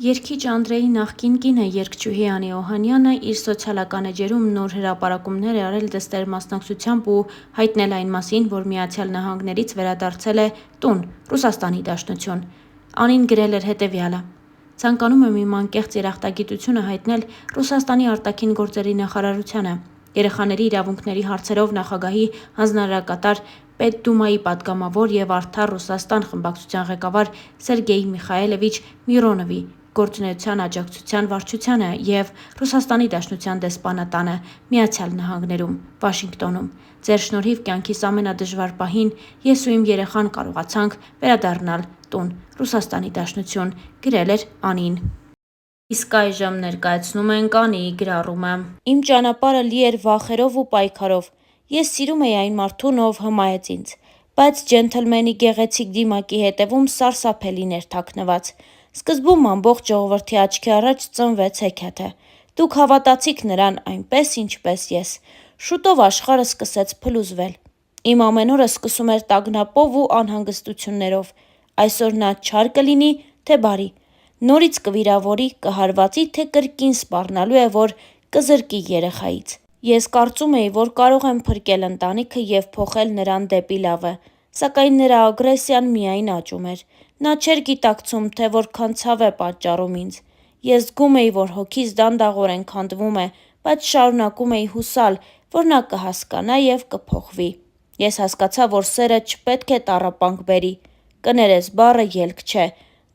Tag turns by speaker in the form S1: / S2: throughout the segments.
S1: Երգիչ Անդրեի նախկին կինը երգչուհի Անի Օհանյանը իր սոցիալական էջերում նոր հրապարակումներ է արել դստեր մասնակցությամբ ու հայտնել այն մասին, որ Միացյալ Նահանգներից վերադարձել է տուն՝ Ռուսաստանի Դաշնություն։ Անին գրել էր հետևյալը. «Ցանկանում եմ իմ անկեղծ երախտագիտությունը հայտնել Ռուսաստանի արտաքին գործերի նախարարությանը, երեխաների իրավունքների հարցերով նախագահի հանձնարարակատար Պետդումայի պատգամավոր եւ Արդար Ռուսաստան խմբակցության ղեկավար Սերգեյ Միխայելովիչ Միրոնովի գործունեության աջակցության վարչությանը եւ Ռուսաստանի Դաշնության դեսպանատանը Միացյալ Նահանգներում, Վաշինգտոնում։ Ձեր շնորհիվ կյանքիս ամենադժվար պահին ես ու իմ երեխան կարողացանք վերադառնալ տուն՝ Ռուսաստանի Դաշնություն», գրել էր Անին։ Իսկ այժմ ներկայացնում ենք Անիի գրառումը. «Իմ ճանապարհը լի էր վախերով ու պայքարով։ Ես սիրում էի այն մարդուն, ով հմայեց ինձ, բայց ջենթլմենի գեղեցիկ դիմակի հետևում սարսափելին էր թաքնված։ Սկզբում ամբողջ ժողովրդի աչքի առաջ ծնվեց հեքիաթը։ Դուք հավատացիք նրան այնպես, ինչպես ես։ Շուտով աշխարհը սկսեց փլուզվել։ Իմ ամեն օրը սկսում էր տագնապով ու անհանգստություններով։ Այսօր նա չար կլինի, թե բարի։ Նորից կվիրավորի, կհարվածի, թե կրկին սպառնալու է, որ կզրկի երեխայից։ Ես կարծում էի, որ կարող եմ փրկել ընտանիքը եւ փոխել նրան դեպի լավը, սակայն նրա ագրեսիան միայն աճում էր։ Նա չէր գիտակցում, թե որքան ցավ է պատճառում ինձ։ Ես զգում էի, որ հոգիս դանդաղորեն քանդվում է, բայց շարունակում էի հուսալ, որ նա կհասկանա եւ կփոխվի։ Ես հասկացա, որ սերը չպետք է տառապանք բերի։ Կներես բառը ելք չէ,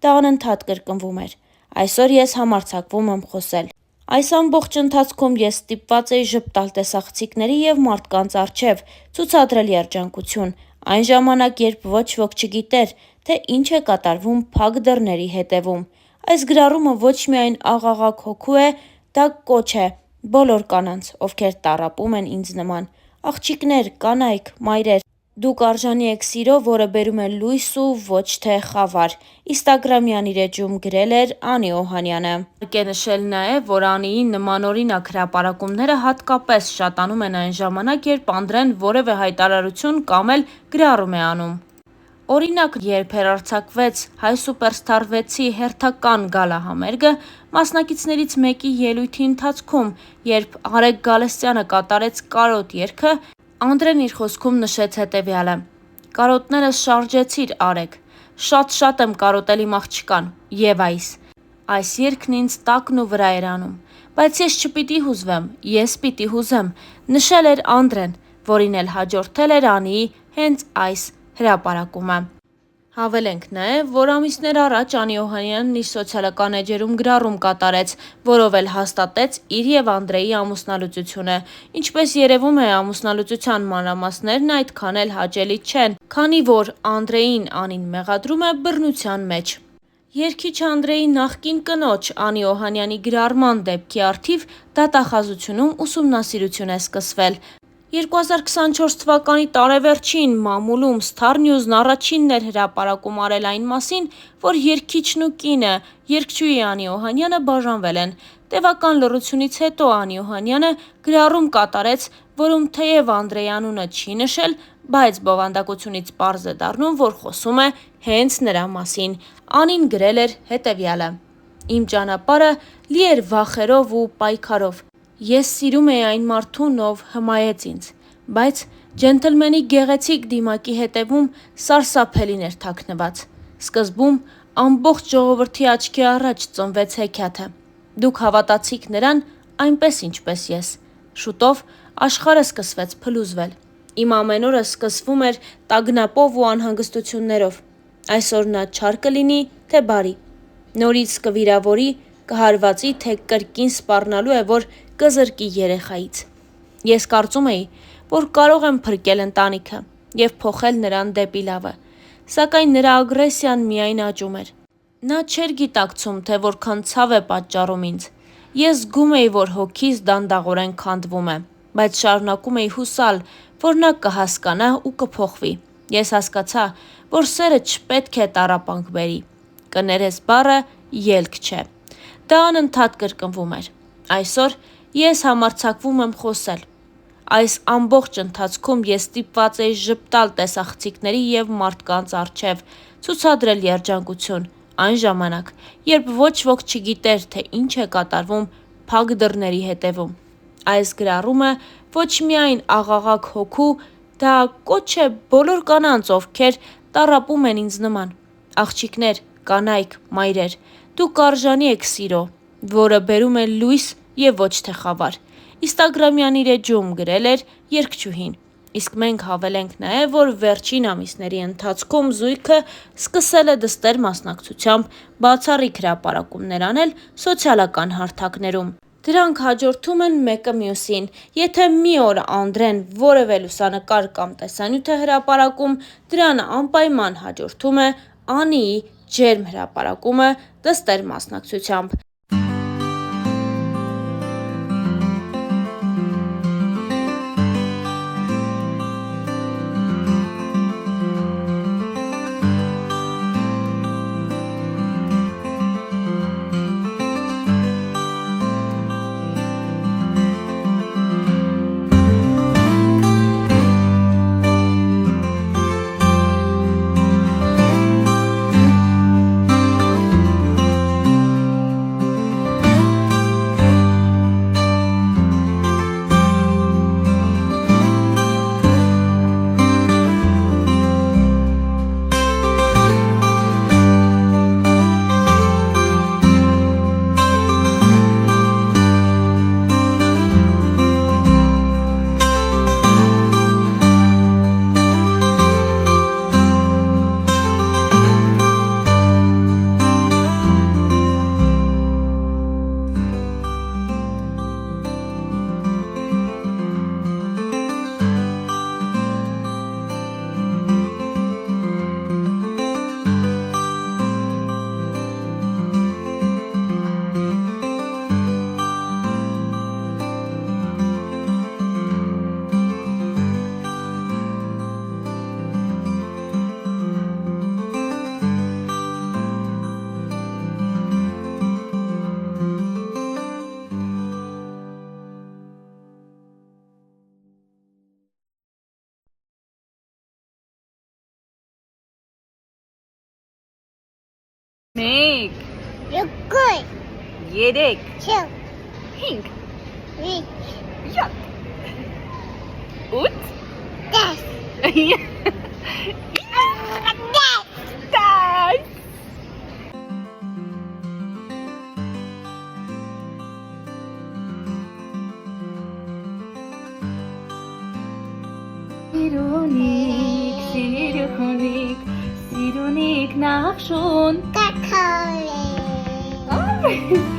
S1: դա անընդհատ կրկնվում էր։ Այսօր ես համարձակվում եմ խոսել։ Այս ամբողջ ընթացքում ես ստիպված էի ժպտալ տեսախցիկների եւ մարդկանց առջեւ, ցուցադրել երջանկություն, այն ժամանակ, երբ ոչ ոք չգիտեր, թե ինչ է կատարվում փակ դռների հետևում։ Այս գրառումը ոչ միայն աղաղակ հոգու է, դա կոչ է բոլոր կանանց, ովքեր տառապում են ինձ նման։ Աղջիկներ, կանայք, մայրեր, դուք արժանի եք սիրո, որը բերում է լույս ու ոչ թե խավար», Instagram-յան իր էջում գրել էր Անի Օհանյանը։ Հարկ է նշել նաև, որ Անիի նմանօրինակ հրապարակումները հատկապես շատանում են այն ժամանակ, երբ Անդրեն որևէ հայտարարություն կամ էլ գրառում է անում։ Օրինակ, երբ հեռարձակվեց Հայ Սուպերստար 6-ի հերթական գալա համերգը, մասնակիցներից մեկի ելույթի ընթացքում, երբ Արեգ Գալստյանը կատարեց կարոտ երգը, Անդրեն իր խոսքում նշեց հետևյալը. «Կարոտներս շարժեցիր, Արեգ, շատ եմ կարոտել իմ աղջկան, եւ այս երգն ինձ տակն ու վրա էր անում, բայց ես չպիտի հուզվեմ, ես պիտի հուզեմ», նշել էր Անդրեն, որին էլ հաջորդել էր Անիի հենց այս հրապարակումը։ Հավելենք նաև, որ ամիսներ առաջ Անի Օհանյանն իր սոցիալական էջերում գրառում կատարեց, որով էլ հաստատեց իր եւ Անդրեի ամուսնալուծությունը։ Ինչպես երևում է, ամուսնալուծության մանրամասներն այդքան էլ հաճելի չեն, քանի որ Անդրեին Անին մեղադրում է բռնության մեջ։ Երգիչ Անդրեի նախկին կնոջ Անի Օհանյանի գրառման դեպքի առթիվ դատախազությունում ուսումնասիրություն է սկսվել։ 2024 թվականի տարեվերջին մամուլում Star News-ն առաջինն էր հրապարակում արել այն մասին, որ երգիչն ու կինը՝ երգչուհի Անի Օհանյանը բաժանվել են։ Տևական լռությունից հետո Անի Օհանյանը գրառում կատարեց, որում թեև Անդրեի անունը չի նշել, բայց բովանդակությունից պարզ է դառնում, որ խոսում է հենց նրա մասին։ Անին գրել էր հետևյալը. «Իմ ճանապարհը լի էր վախերով ու պայքարով։ Ես սիրում էի այն մարդուն, ով հմայեց ինձ, բայց ջենթլմենի գեղեցիկ դիմակի հետևում սարսափելին էր թաքնված։ Սկզբում ամբողջ ժողովրդի աչքի առաջ ծնվեց հեքիաթը։ Դուք հավատացիք նրան այնպես, ինչպես ես։ Շուտով աշխարհը սկսվեց փլուզվել։ Իմ ամեն օրը սկսվում էր տագնապով ու անհանգստություններով։ Այսօր նա չար կլինի, թե բարի։ Նորից կվիրավորի, կհարվածի, թե կրկին սպառնալու է, որ կզրկի երեխայից։ Ես կարծում էի, որ կարող եմ փրկել ընտանիքը եւ փոխել նրան դեպի լավը, սակայն նրա ագրեսիան միայն աճում էր։ Նա չէր գիտակցում, թե որքան ցավ է պատճառում ինձ։ Ես զգում էի, որ հոգիս դանդաղորեն քանդվում է, բայց շարունակում էի հուսալ, որ նա կհասկանա ու կփոխվի։ Ես հասկացա, որ սերը չպետք է տառապանք բերի։ Կներես բառը ելք չէ, դա անընդհատ կրկնվում էր։ Այսօր ես համարձակվում եմ խոսել։ Այս ամբողջ ընթացքում ես ստիպված էի ժպտալ տեսախցիկների եւ մարդկանց առջեւ, ցուցադրել երջանկություն, այն ժամանակ, երբ ոչ ոք չգիտեր, թե ինչ է կատարվում փակ դռների հետևում։ Այս գրառումը ոչ միայն աղաղակ հոգու, դա կոչ է բոլոր կանանց, ովքեր տառապում են ինձ նման։ Աղջիկներ, կանայք, մայրեր, դուք արժանի եք սիրո, որը բերում է լույս եւ ոչ թե խավար։ Instagram-յան իր էջում գրել էր երգչուհին։ Իսկ մենք հավելենք նաև, որ վերջին ամիսների ընթացքում զույգը սկսել է դստեր մասնակցությամբ բացառիկ հրապարակումներ անել սոցիալական հարթակներում։ Դրանք հաջորդում են մեկը մյուսին։ Եթե մի օր Անդրեն որևէ լուսանկար կամ տեսանյութ է հրապարակում, դրան անպայման հաջորդում է Անիի ջերմ հրապարակումը դստեր մասնակցությամբ։
S2: Մեկ,
S3: Երկու,
S2: երեք,
S3: չորս,
S2: 5,
S3: 5,
S2: 7, 8,
S3: 10,
S2: 10. Սիրունիկ նախշուն
S3: կակալի։